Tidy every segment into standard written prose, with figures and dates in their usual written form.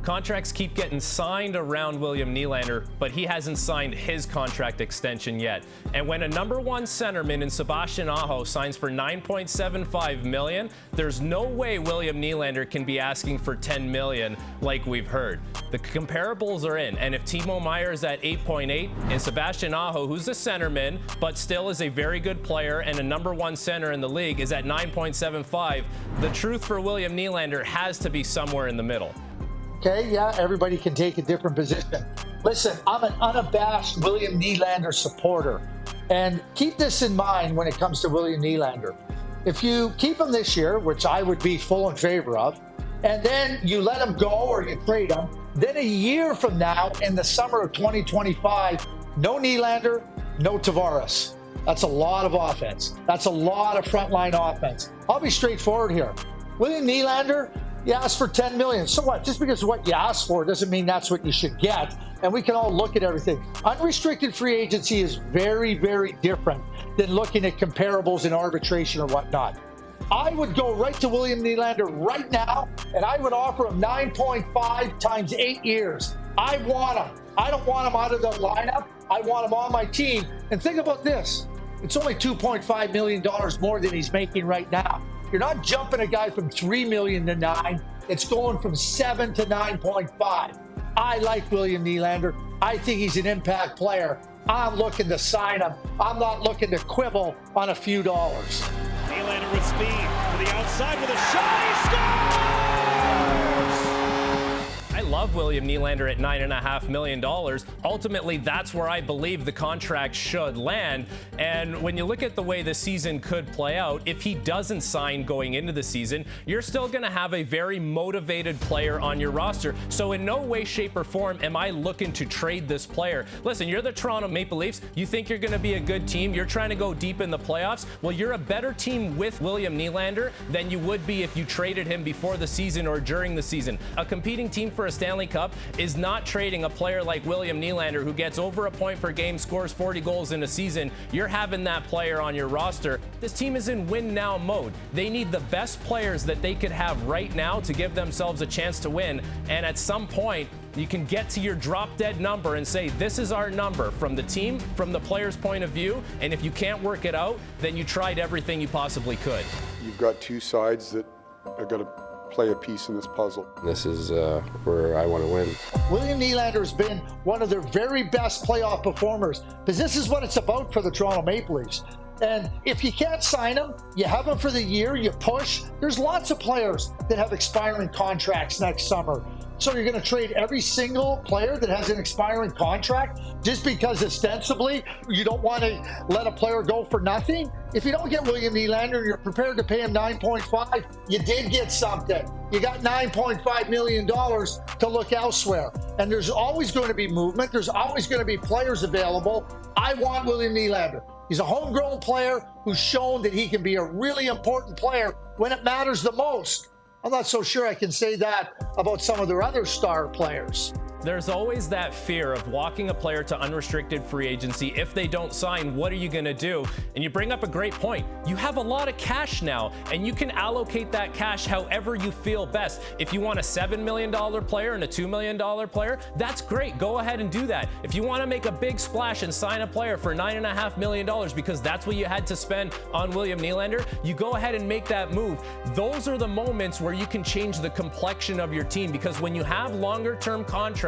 Contracts keep getting signed around William Nylander, but he hasn't signed his contract extension yet. And when a number one centerman in Sebastian Aho signs for $9.75 million, there's no way William Nylander can be asking for $10 million like we've heard. The comparables are in, and if Timo Meier is at 8.8 and Sebastian Aho, who's a centerman but still is a very good player and a number one center in the league, is at 9.75, the truth for William Nylander has to be somewhere in the middle. Okay, yeah, everybody can take a different position. Listen, I'm an unabashed William Nylander supporter. And keep this in mind when it comes to William Nylander. If you keep him this year, which I would be full in favor of, and then you let him go or you trade him, then a year from now, in the summer of 2025, no Nylander, no Tavares. That's a lot of offense. That's a lot of frontline offense. I'll be straightforward here. William Nylander, you asked for $10 million. So what? Just because of what you asked for doesn't mean that's what you should get. And we can all look at everything. Unrestricted free agency is very, very different than looking at comparables in arbitration or whatnot. I would go right to William Nylander right now, and I would offer him 9.5 times 8 years. I want him. I don't want him out of the lineup. I want him on my team. And think about this. It's only $2.5 million more than he's making right now. You're not jumping a guy from $3 million to $9 million. It's going from 7 to 9.5. I like William Nylander. I think he's an impact player. I'm looking to sign him. I'm not looking to quibble on a few dollars. Nylander with speed to the outside with a shot. He scores! I love William Nylander at $9.5 million. Ultimately, that's where I believe the contract should land. And when you look at the way the season could play out, if he doesn't sign going into the season, you're still going to have a very motivated player on your roster. So in no way, shape, or form am I looking to trade this player. Listen, you're the Toronto Maple Leafs. You think you're going to be a good team. You're trying to go deep in the playoffs. Well, you're a better team with William Nylander than you would be if you traded him before the season or during the season. A competing team for a Stanley Cup is not trading a player like William Nylander who gets over a point per game, scores 40 goals in a season. You're having that player on your roster. This team is in win now mode. They need the best players that they could have right now to give themselves a chance to win. And at some point, you can get to your drop dead number and say, this is our number from the team, from the player's point of view. And if you can't work it out, then you tried everything you possibly could. You've got two sides that are going to play a piece in this puzzle. This is where I want to win. William Nylander has been one of their very best playoff performers, because this is what it's about for the Toronto Maple Leafs. And if you can't sign him, you have him for the year, you push. There's lots of players that have expiring contracts next summer. So you're going to trade every single player that has an expiring contract just because ostensibly you don't want to let a player go for nothing? If you don't get William Nylander, you're prepared to pay him 9.5, you did get something. You got $9.5 million to look elsewhere. And there's always going to be movement. There's always going to be players available. I want William Nylander. He's a homegrown player who's shown that he can be a really important player when it matters the most. I'm not so sure I can say that about some of their other star players. There's always that fear of walking a player to unrestricted free agency. If they don't sign, what are you going to do? And you bring up a great point. You have a lot of cash now, and you can allocate that cash however you feel best. If you want a $7 million player and a $2 million player, that's great. Go ahead and do that. If you want to make a big splash and sign a player for $9.5 million because that's what you had to spend on William Nylander, you go ahead and make that move. Those are the moments where you can change the complexion of your team, because when you have longer-term contracts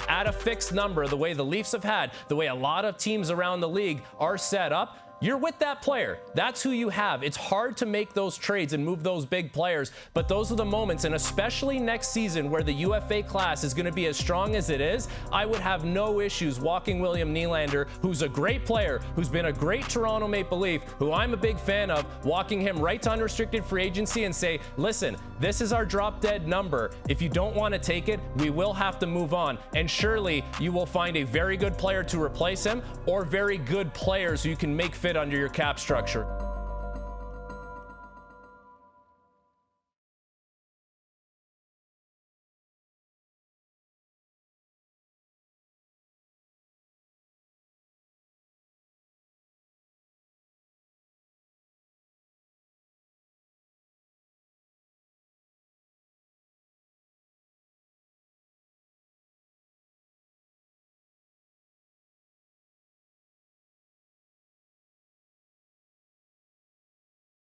at a fixed number, the way the Leafs have had, the way a lot of teams around the league are set up, you're with that player. That's who you have. It's hard to make those trades and move those big players, but those are the moments, and especially next season where the UFA class is going to be as strong as it is, I would have no issues walking William Nylander, who's a great player, who's been a great Toronto Maple Leaf, who I'm a big fan of, walking him right to unrestricted free agency and say, listen, this is our drop dead number. If you don't want to take it, we will have to move on. And surely you will find a very good player to replace him, or very good players who you can make fit under your cap structure.